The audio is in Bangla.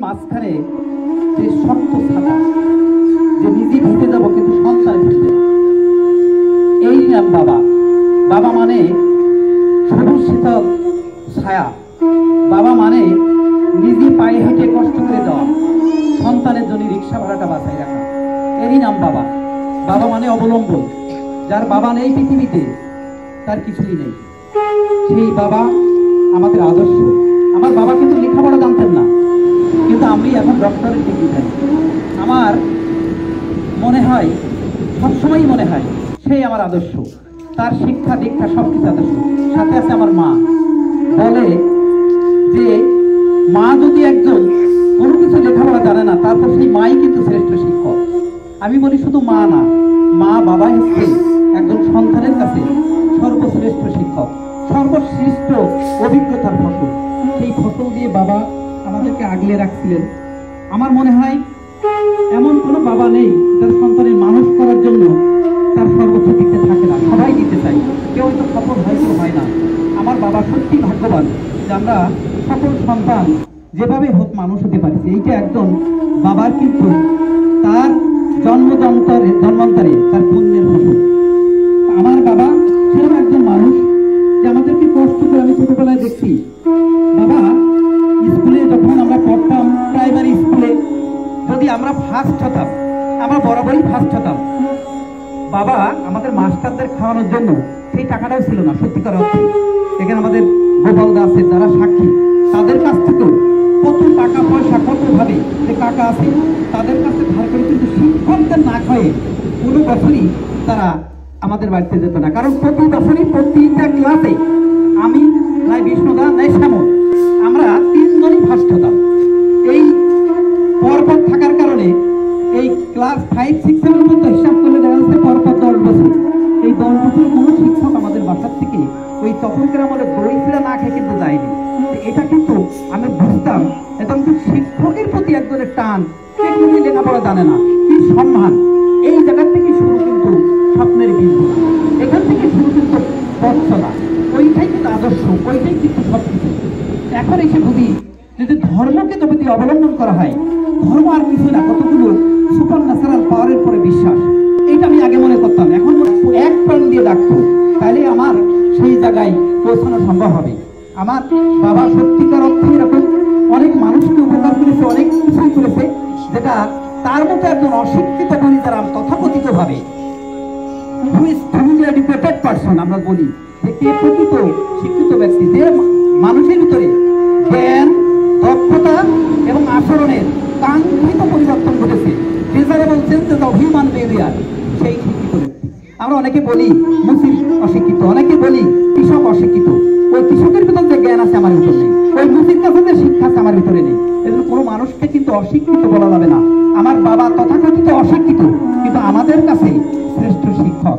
মাঝখানে যে শক্ত ছাতা, যে নিজে ভিজে যাব কিন্তু সন্তান ভিজবে না, এই নাম বাবা। বাবা মানে সবুজ শীতল ছায়া, বাবা মানে নিজে পায়ে হেঁটে কষ্ট করে দেওয়া, সন্তানের জন্য রিক্সা ভাড়াটা বাঁচাই রাখা, এরই নাম বাবা। বাবা মানে অবলম্বন। যার বাবা নেই পৃথিবীতে তার কিছুই নেই, সেই বাবা আমাদের আদর্শ। আমার বাবা কিন্তু লেখাপড়া জানতেন না, কিন্তু আমি এখন ডক্টরের ডিগ্রি জানি। আমার মনে হয়, সবসময়ই মনে হয় সেই আমার আদর্শ, তার শিক্ষা দীক্ষা সব কিছু আদর্শ। সাথে আছে আমার মা। বলে যে মা যদি একজন কোনো কিছু লেখাপড়া জানে না, তারপর সেই মাই কিন্তু শ্রেষ্ঠ শিক্ষক। আমি বলি শুধু মা না, মা বাবা হচ্ছে একজন সন্তানের কাছে সর্বশ্রেষ্ঠ শিক্ষক, সর্বশ্রেষ্ঠ অভিজ্ঞতার ফসল। সেই ফসল দিয়ে বাবা আমাদেরকে আগলে রাখছিলেন। আমার মনে হয় এমন কোনো বাবা নেই যার সন্তানের মানুষ করার জন্য তার সর্বোচ্চ দিতে থাকে না, সবাই দিতে চাই। কেউ তো সফল হয়, কেউ হয় না। আমার বাবা সত্যি ভাগ্যবান যে আমরা সকল সন্তান যেভাবে হোক মানুষ হতে পারছি। এইটা একজন বাবার কিন্তু তার জন্মান্তরে তার পুণ্যের ফসল। আমার বাবা সেরকম একজন মানুষ যে আমাদেরকে কষ্ট করে, আমি ছোটবেলায় দেখছি বাবা স্কুলে যখন আমরা পড়তাম, প্রাইমারি স্কুলে যদি আমরা ফার্স্ট হতাম, আমরা বরাবরই ফার্স্ট হতাম, বাবা আমাদের মাস্টারদের খাওয়ানোর জন্য সেই টাকাটাও ছিল না। সত্যিকার অর্থে এখানে আমাদের গোপালদা আছে, যারা সাক্ষী, তাদের কাছ থেকেও কত টাকা পয়সা কতভাবে যে টাকা আছে তাদের কাছে ধার করে কিন্তু শিক্ষকদের না খায়ে কোনো বছরই তারা আমাদের বাড়িতে যেত না। কারণ প্রতি বছরই প্রতিটা ক্লাসে আমি নাই বিষ্ণুদা নাই শ্যামল, আমরা তিনজনই ফার্স্ট হতাম। এই পরপর থাকার কারণে এই ক্লাস 5, 6, 7 পর্যন্ত হিসাব করলে দেখা যাচ্ছে পরপর 10 বছর। এই 10 বছর কোনো শিক্ষক আমাদের বাসার থেকে ওই তখনকার আমাদের দই ফিরা না খেয়ে কিন্তু যায়নি। এটা কিন্তু আমি বুঝতাম এটা কিন্তু শিক্ষকের প্রতি একজনের টান, সে কিন্তু লেখাপড়া জানে না, কি সম্মান। এই জায়গা থেকে শুরু কিন্তু স্বপ্নের বীজ, এখান থেকে শুরু কিন্তু পথ চলা, ওইটাই কিন্তু আদর্শ, ওইটাই কিন্তু সবকিছু। এখন এসে বুঝি যদি ধর্মকে যদি অবলম্বন করা হয়, ধর্ম আর কিছু না, কতগুলো সুপার ন্যাচারাল পাওয়ারের পরে বিশ্বাস। এইটা আমি আগে মনে করতাম, এখন এক প্রাণ দিয়ে ডাকতো, তাহলে আমার সেই জায়গায় পৌঁছানো সম্ভব হবে। আমার বাবা সত্যিকার অর্থে এরকম অনেক মানুষকে উপকার করেছে, অনেক কিছুই করেছে, যেটা তার মতো একজন অশিক্ষিত গণিত তথাকথিত ভাবে আমরা বলি যে কে প্রকৃত শিক্ষিত ব্যক্তি, যে মানুষের ভিতরে জ্ঞান, দক্ষতা এবং আচরণের কাঙ্ক্ষিত পরিবর্তন ঘটেছে, desirable changes of human behaviour, সেই শিক্ষিত ব্যক্তি। আমরা অনেকে বলি মুসির অশিক্ষিত, অনেকে বলি কৃষক অশিক্ষিত। ওই কৃষকের ভিতর যে জ্ঞান আছে আমার ভিতরে নেই, ওই মুসির কাছে যে শিক্ষা আছে আমার ভিতরে নেই। এজন্য কোনো মানুষকে কিন্তু অশিক্ষিত বলা যাবে না। আমার বাবা তথাকথিত অশিক্ষিত, কিন্তু আমাদের কাছে শ্রেষ্ঠ শিক্ষক।